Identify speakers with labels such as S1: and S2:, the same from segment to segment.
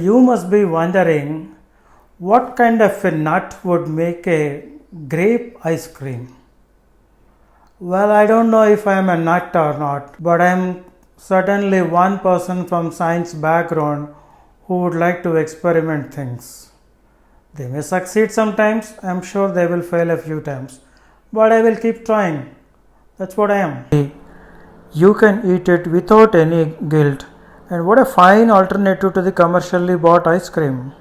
S1: You must be wondering what kind of a nut would make a grape ice cream. Well, I don't know if I am a nut or not, but I am certainly one person from science background who would like to experiment things. They may succeed sometimes, I am sure they will fail a few times, but I will keep trying. That's what I am. You can eat it without any guilt, and what a fine alternative to the commercially bought ice cream.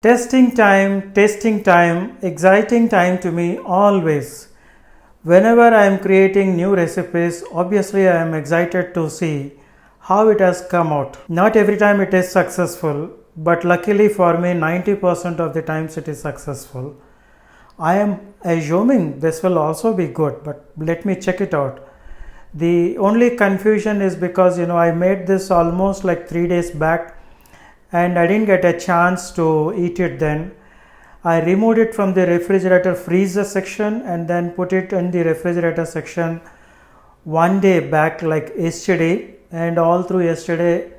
S1: Testing time, exciting time to me always. Whenever I am creating new recipes, obviously I am excited to see how it has come out. Not every time it is successful, but luckily for me, 90% of the times it is successful. I am assuming this will also be good, but let me check it out. The only confusion is because I made this almost like 3 days back and I didn't get a chance to eat it then. I removed it from the refrigerator freezer section and then put it in the refrigerator section one day back, like yesterday, and all through yesterday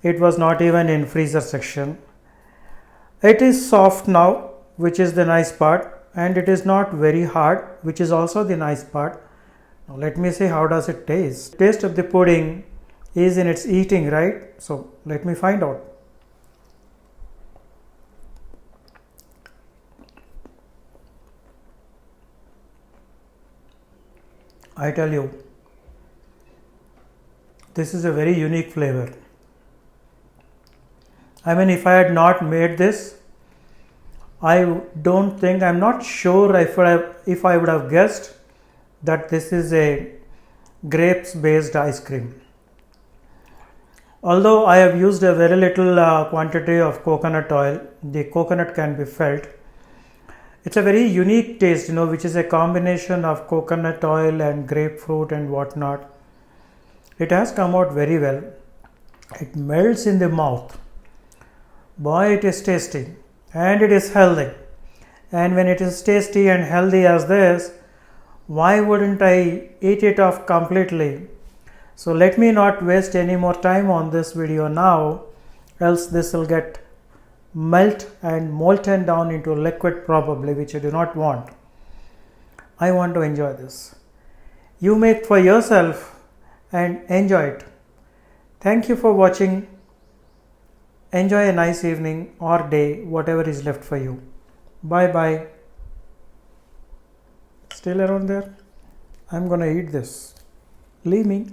S1: it was not even in freezer section. It is soft now, which is the nice part, and it is not very hard, which is also the nice part. Now let me see how does it taste. Taste of the pudding is in its eating, right? So let me find out. I tell you, this is a very unique flavor. I mean, if I had not made this, I'm not sure if I would have guessed that this is a grapes based ice cream. Although I have used a very little quantity of coconut oil, the coconut can be felt. It's a very unique taste, which is a combination of coconut oil and grapefruit and whatnot. It has come out very well. It melts in the mouth. Boy, it is tasty and it is healthy. And when it is tasty and healthy as this, why wouldn't I eat it off completely? So let me not waste any more time on this video now, else this will get melt and molten down into liquid probably, which I do not want. I want to enjoy this. You make for yourself and enjoy it. Thank you for watching. Enjoy a nice evening or day, whatever is left for you. Bye bye. Still around there? I'm gonna eat this. Leave me.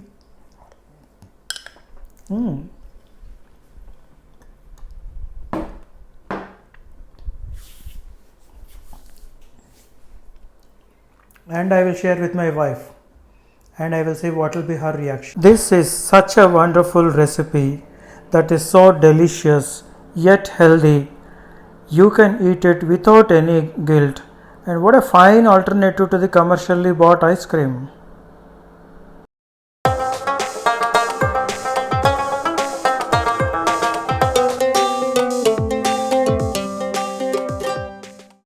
S1: And I will share with my wife and I will see what will be her reaction. This is such a wonderful recipe that is so delicious yet healthy. You can eat it without any guilt, and what a fine alternative to the commercially bought ice cream.